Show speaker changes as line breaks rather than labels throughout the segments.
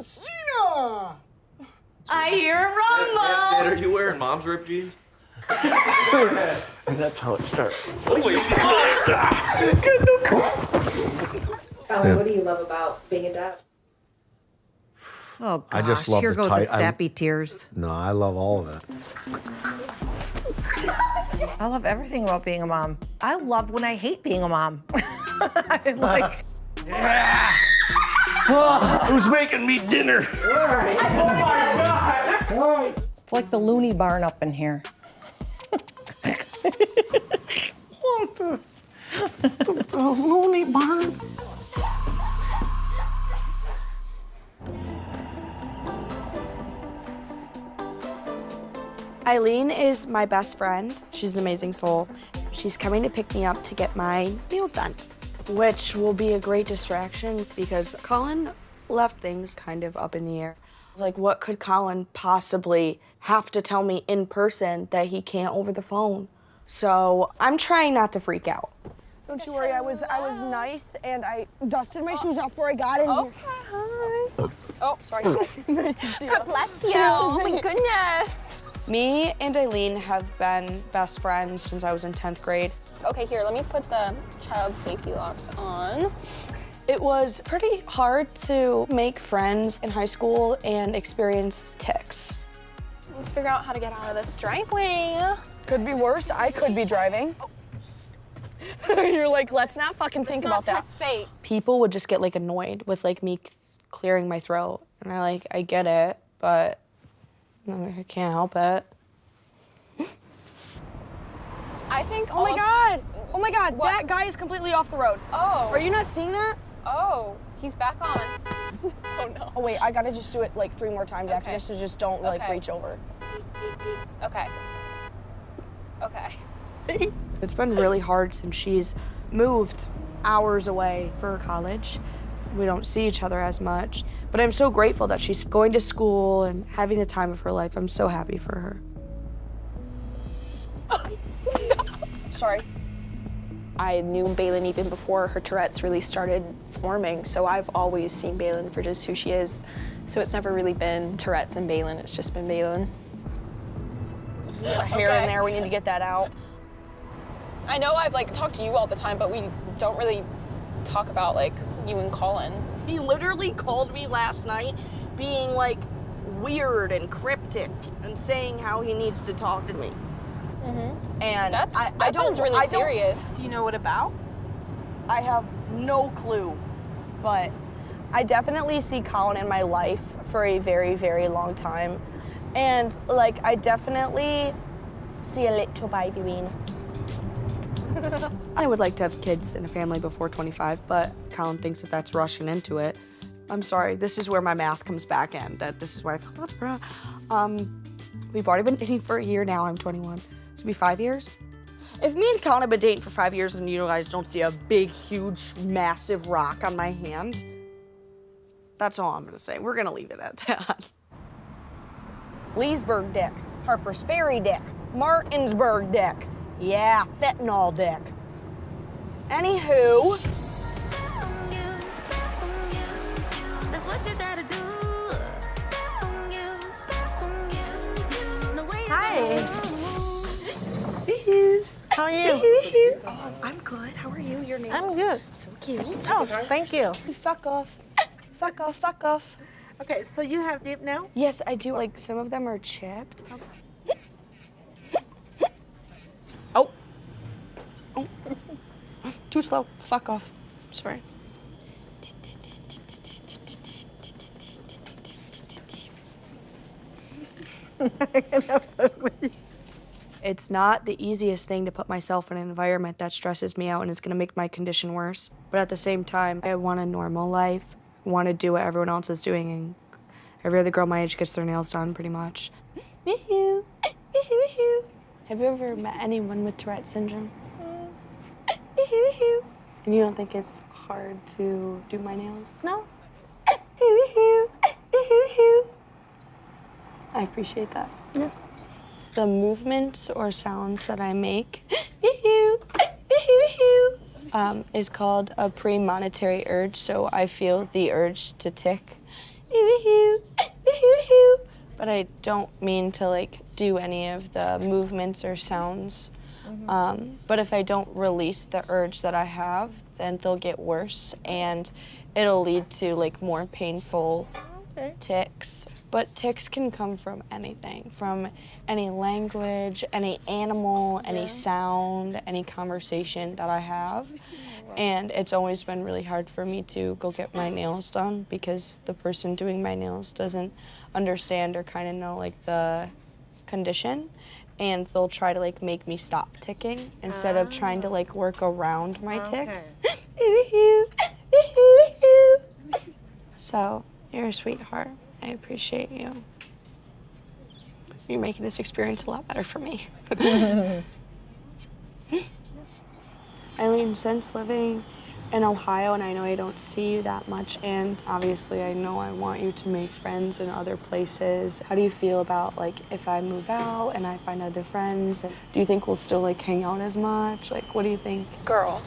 Cena!
I hear a rumble.
Are you wearing mom's ripped jeans?
And that's how it starts.
Holy fuck!
Collin, what do you love about being a dad?
Oh, gosh.
I just love
Here
the
go the
tight-
sappy tears.
No, I love all of it.
I love everything about being a mom. I love when I hate being a mom. I like.
Who's making me dinner?
It's like the loony barn up in here.
What the loony barn?
Eileen is my best friend. She's an amazing soul. She's coming to pick me up to get my nails done, which will be a great distraction because Collin left things kind of up in the air. Like, what could Collin possibly have to tell me in person that he can't over the phone? So I'm trying not to freak out.
Don't you worry, I was nice and I dusted my shoes off before I got in here.
Hi.
Oh, sorry. Nice to see you.
God bless you. Oh my goodness.
Me and Eileen have been best friends since I was in 10th grade.
Okay, here, let me put the child safety locks on.
It was pretty hard to make friends in high school and experience tics.
Let's figure out how to get out of this driveway.
Could be worse, I could be driving. You're like, let's not fucking think about that.
Let's not test fate.
People would just get like annoyed with like me clearing my throat. And I get it, but I can't help it.
I think
Oh my God,
What?
that guy is completely off the road.
Oh.
Are you not seeing that?
Oh, he's back on. Oh no.
Oh wait, I gotta just do it like 3 more times after
Okay.
this, so just don't like
Okay.
reach over.
Okay. Okay.
It's been really hard since she's moved hours away for college. We don't see each other as much, but I'm so grateful that she's going to school and having the time of her life. I'm so happy for her.
Sorry.
I knew Baylen even before her Tourette's really started forming, so I've always seen Baylen for just who she is. So it's never really been Tourette's and Baylen, it's just been Baylen.
A hair in there, we need to get that out.
I know I've like talked to you all the time, but we don't really talk about like you and Collin.
He literally called me last night being like weird and cryptic and saying how he needs to talk to me.
And
That
I don't,
sounds really
I don't-
serious.
Do you know what about?
I have no clue, but I definitely see Collin in my life for a very, very long time. And like, I definitely see a little baby bean.
I would like to have kids and a family before 25, but Collin thinks that that's rushing into it. I'm sorry, this is where my math comes back in, that this is why I feel lots of we've already been dating for a year now, I'm 21. So it'll be 5 years. If me and Collin have been dating for 5 years and you guys don't see a big, huge, massive rock on my hand, that's all I'm gonna say. We're gonna leave it at that.
Leesburg dick, Harper's Ferry dick, Martinsburg dick. Yeah, fentanyl dick. Anywho,
That's what you gotta do.
Hi. How are you?
I'm good. How are you? Your name's
I'm good.
so cute.
Oh, thank you.
Fuck off. Fuck off, fuck off.
Okay, so you have dip now?
Yes, I do. Like, some of them are chipped. Oh. Oh. Too slow. Fuck off. Sorry. It's not the easiest thing to put myself in an environment that stresses me out and is gonna make my condition worse. But at the same time, I want a normal life. I want to do what everyone else is doing, and every other girl my age gets their nails done pretty much. Woohoo! Woohoo! Have you ever met anyone with Tourette syndrome? Woohoo! And you don't think it's hard to do my nails? No? Woohoo! Woohoo! I appreciate that. Yeah. The movements or sounds that I make is called a premonitory urge. So I feel the urge to tick
but I don't mean to like do any of the movements or sounds. But if I don't release the urge that I have, then they'll get worse and it'll lead to like more painful tics. But tics can come from anything, from any language, any animal, any sound, any conversation that I have. And it's always been really hard for me to go get my nails done because the person doing my nails doesn't understand or kind of know like the condition. And they'll try to like make me stop ticking instead of trying to like work around my tics. So, you're a sweetheart. I appreciate you. You're making this experience a lot better for me. Eileen, since living in Ohio, and I know I don't see you that much, and obviously I know I want you to make friends in other places. How do you feel about like if I move out and I find other friends? Do you think we'll still like hang out as much? Like, what do you think?
Girl,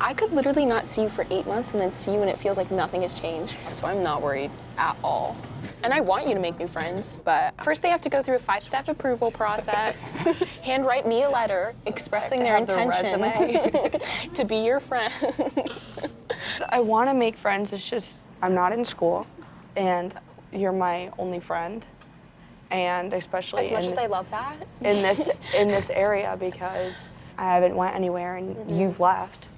I could literally not see you for 8 months and then see you and it feels like nothing has changed. So I'm not worried at all. And I want you to make new friends, but first they have to go through a 5-step approval process, handwrite me a letter expressing their intention to be your friend.
I want to make friends. It's just I'm not in school, and you're my only friend, and especially
as much as I love that
in this area because I haven't went anywhere and you've left.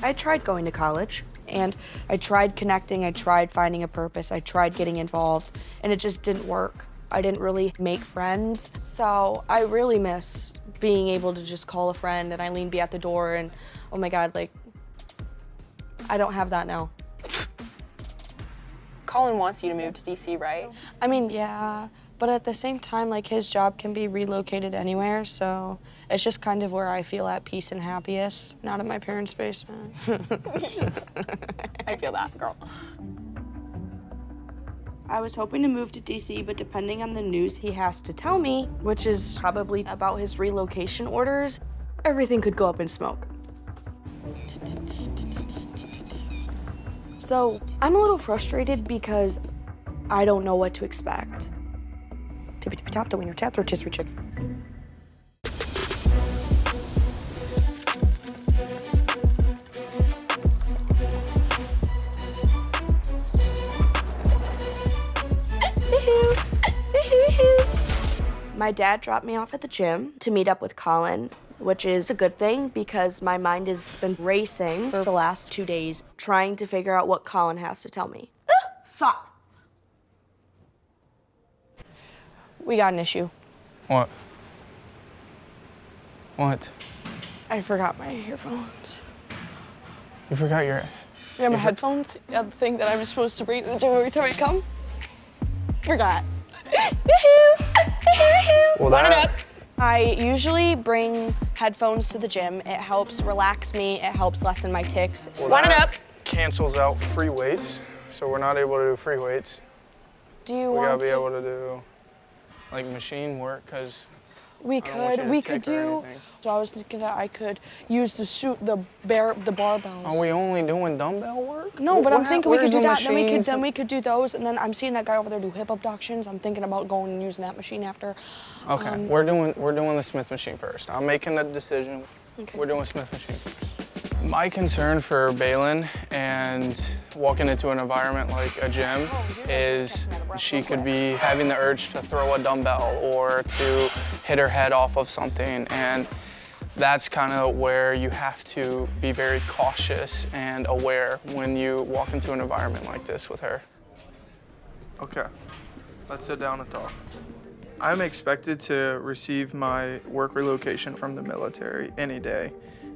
I tried going to college. And I tried connecting, I tried finding a purpose, I tried getting involved, and it just didn't work. I didn't really make friends. So I really miss being able to just call a friend and Eileen be at the door and, oh my God, like, I don't have that now.
Collin wants you to move to DC, right?
I mean, yeah, but at the same time, like, his job can be relocated anywhere, so it's just kind of where I feel at peace and happiest, not in my parents' basement.
I feel that, girl.
I was hoping to move to DC, but depending on the news he has to tell me,
Which is probably about his relocation orders, everything could go up in smoke. So I'm a little frustrated because I don't know what to expect. Tippy-tippy-top, the winner chapter, rotisserie chicken. My dad dropped me off at the gym to meet up with Collin, which is a good thing because my mind has been racing for the last 2 days, trying to figure out what Collin has to tell me.
fuck.
We got an issue.
What? What?
I forgot my earphones.
You forgot your...
Yeah, my headphones. Yeah, the thing that I'm supposed to bring to the gym every time I come. Forgot.
Well,
Run it up. I usually bring headphones to the gym. It helps relax me. It helps lessen my tics.
Well,
Run it up.
Cancels out free weights, so we're not able to do free weights.
Do you
We
want
gotta be
to?
able to do like machine work, cause
We
I don't want you
could.
to
We
tick
could
or
do.
anything.
So I was thinking that I could use the barbells.
Are we only doing dumbbell work?
No, but I'm thinking we could
where's
do
the
that.
machines?
Then we could do those, and then I'm seeing that guy over there do hip abductions. I'm thinking about going and using that machine after.
Okay, we're doing the Smith machine first. I'm making the decision.
Okay.
We're doing Smith machine first. My concern for Baylen and walking into an environment like a gym is she could be having the urge to throw a dumbbell or to hit her head off of something, and that's kind of where you have to be very cautious and aware when you walk into an environment like this with her. Okay, let's sit down and talk. I'm expected to receive my work relocation from the military any day,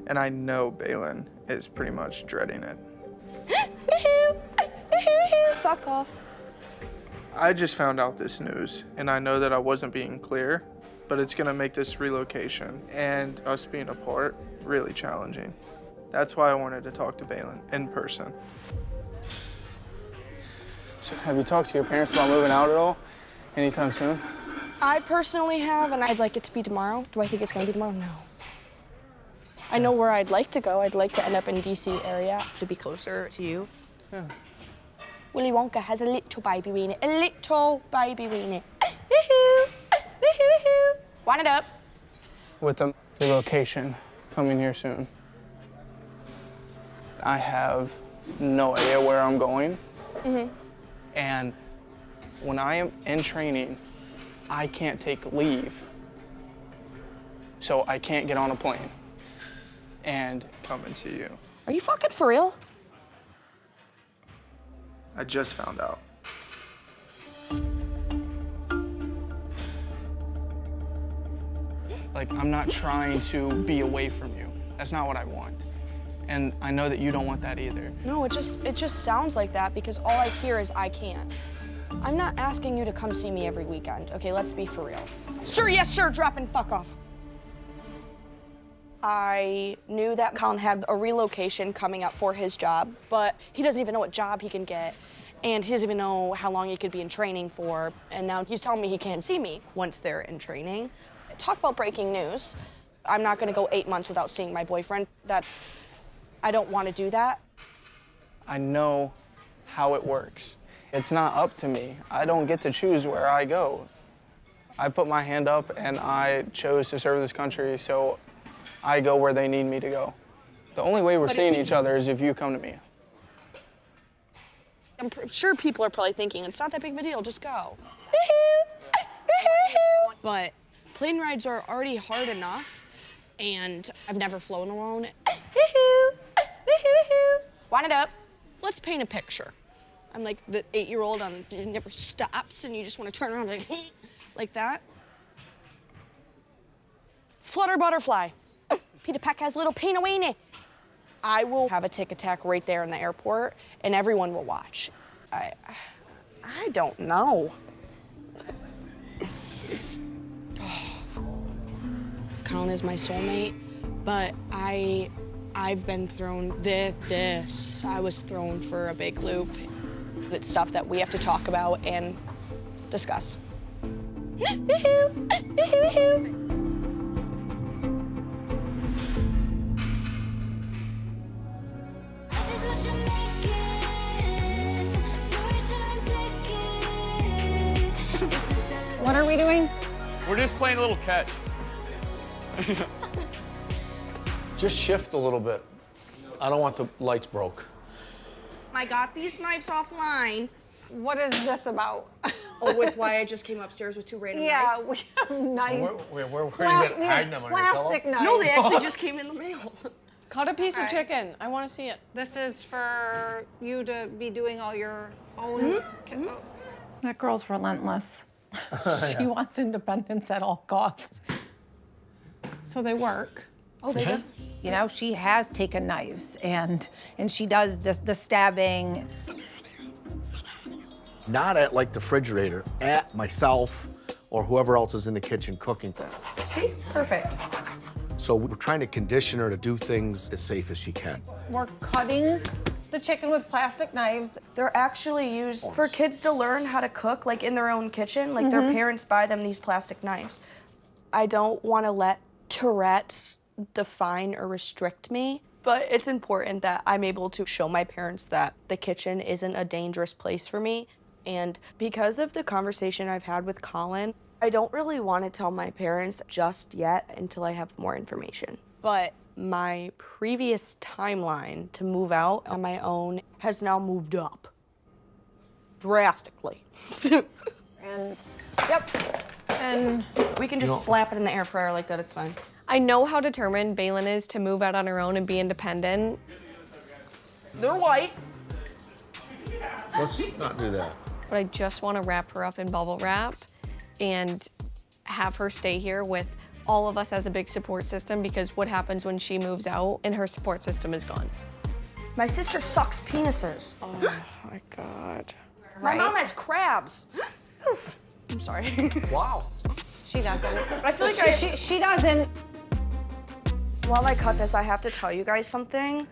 and I know Baylen is pretty much dreading it.
Fuck off.
I just found out this news, and I know that I wasn't being clear, but it's gonna make this relocation and us being apart really challenging. That's why I wanted to talk to Baylen in person. So have you talked to your parents about moving out at all anytime soon?
I personally have, and I'd like it to be tomorrow. Do I think it's gonna be tomorrow? No. I know where I'd like to go. I'd like to end up in DC area to be closer to you.
Yeah.
Willy Wonka has a little baby weenie. A little baby weenie. Wind it up.
With the relocation coming here soon, I have no idea where I'm going. And when I am in training, I can't take leave. So I can't get on a plane and come and see you.
Are you fucking for real?
I just found out. Like, I'm not trying to be away from you. That's not what I want. And I know that you don't want that either.
No, it just sounds like that because all I hear is I can't. I'm not asking you to come see me every weekend. Okay, let's be for real. Sir, yes, sir, drop and fuck off. I knew that Collin had a relocation coming up for his job, but he doesn't even know what job he can get, and he doesn't even know how long he could be in training for, and now he's telling me he can't see me once they're in training. Talk about breaking news. I'm not gonna go 8 months without seeing my boyfriend. I don't wanna do that.
I know how it works. It's not up to me. I don't get to choose where I go. I put my hand up and I chose to serve this country, so I go where they need me to go. The only way we're seeing each other is if you come to me.
I'm sure people are probably thinking, it's not that big of a deal, just go. But plane rides are already hard enough, and I've never flown alone. Wind it up. Let's paint a picture. I'm like the 8-year-old on it never stops, and you just want to turn around like that. Flutter butterfly. Peter Peck has little Pinaweenie. I will have a tic tac right there in the airport, and everyone will watch. I don't know. Collin is my soulmate, but I've been thrown this. I was thrown for a big loop. It's stuff that we have to talk about and discuss.
What are we doing?
We're just playing a little catch.
Just shift a little bit. I don't want the lights broke.
I got these knives offline.
What is this about?
Oh, with why I just came upstairs with 2 random
Yeah,
knives?
we have knives.
Where are you going to hide them? On your pillow?
Plastic knives.
No, they actually just came in the mail.
Cut a piece of chicken. I want to see it.
This is for you to be doing all your own. Oh.
That girl's relentless. She wants independence at all costs.
So they work.
Oh, they do?
You know, she has taken knives and she does the stabbing.
Not at like the refrigerator, at myself or whoever else is in the kitchen cooking.
See? Perfect.
So we're trying to condition her to do things as safe as she can.
We're cutting the chicken with plastic knives.
They're actually used for kids to learn how to cook, like in their own kitchen. Like their parents buy them these plastic knives. I don't want to let Tourette's define or restrict me, but it's important that I'm able to show my parents that the kitchen isn't a dangerous place for me. And because of the conversation I've had with Collin, I don't really want to tell my parents just yet until I have more information. But my previous timeline to move out on my own has now moved up drastically.
And, yep. And
We can just slap it in the air fryer like that, it's fine.
I know how determined Baylen is to move out on her own and be independent.
They're white.
Let's not do that.
But I just want to wrap her up in bubble wrap and have her stay here with all of us as a big support system, because what happens when she moves out and her support system is gone?
My sister sucks penises.
Oh my God.
My mom has crabs. I'm sorry.
Wow.
she doesn't.
I feel like
She doesn't.
While I cut this, I have to tell you guys something.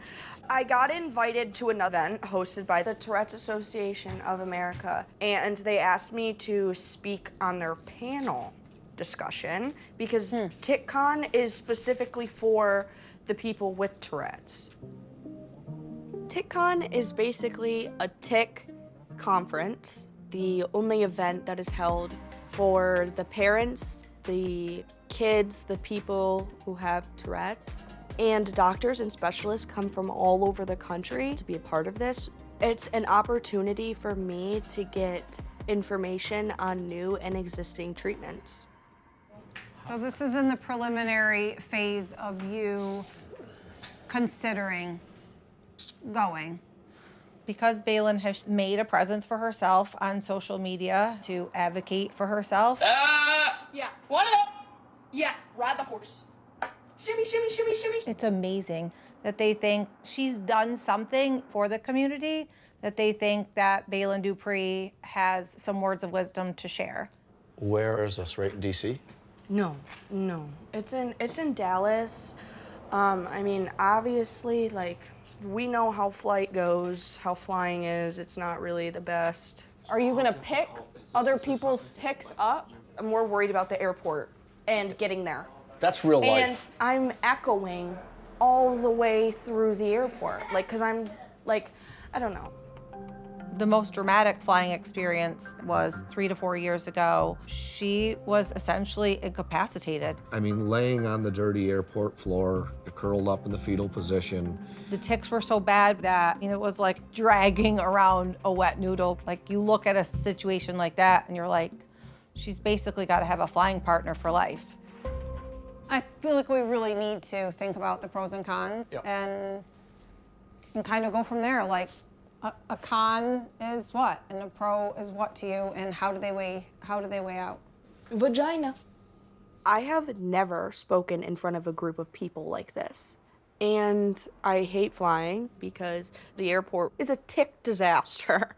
I got invited to an event hosted by the Tourette Association of America, and they asked me to speak on their panel discussion because TicCon is specifically for the people with Tourette's. TicCon is basically a tic
conference, the only event that is held for the parents, the kids, the people who have Tourette's, and doctors and specialists come from all over the country to be a part of this. It's an opportunity for me to get information on new and existing treatments.
So this is in the preliminary phase of you considering going.
Because Baylen has made a presence for herself on social media to advocate for herself.
Yeah. One up. Yeah. Ride the horse. Shimmy, shimmy, shimmy, shimmy.
It's amazing that they think she's done something for the community, that they think that Baylen Dupree has some words of wisdom to share.
Where is this, right in DC?
No. It's in Dallas. I mean, obviously, like, we know how flight goes, how flying is. It's not really the best.
Are you gonna pick other people's ticks up? I'm more worried about the airport and getting there.
That's real life.
And I'm echoing all the way through the airport. Like, cause I'm like, I don't know.
The most dramatic flying experience was 3 to 4 years ago. She was essentially incapacitated.
I mean, laying on the dirty airport floor, curled up in the fetal position.
The tics were so bad that, you know, it was like dragging around a wet noodle. Like, you look at a situation like that and you're like, she's basically got to have a flying partner for life.
I feel like we really need to think about the pros and cons and kind of go from there. Like, a con is what, and a pro is what to you, and how do they weigh out?
Vagina.
I have never spoken in front of a group of people like this. And I hate flying because the airport is a tic disaster.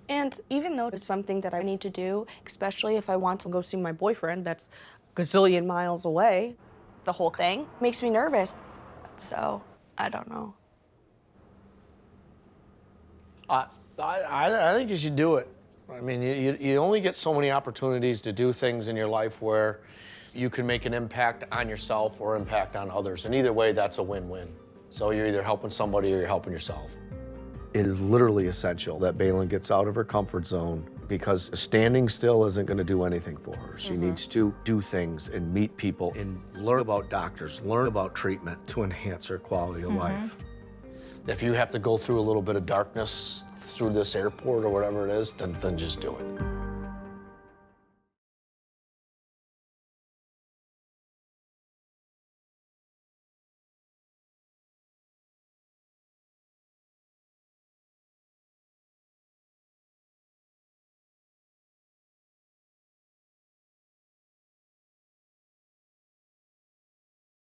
And even though it's something that I need to do, especially if I want to go see my boyfriend that's a gazillion miles away, the whole thing makes me nervous. So, I don't know.
I think you should do it. I mean, you only get so many opportunities to do things in your life where you can make an impact on yourself or impact on others. And either way, that's a win-win. So you're either helping somebody or you're helping yourself. It is literally essential that Baylen gets out of her comfort zone because standing still isn't going to do anything for her. She needs to do things and meet people and learn about doctors, learn about treatment to enhance her quality of life. If you have to go through a little bit of darkness through this airport or whatever it is, then just do it.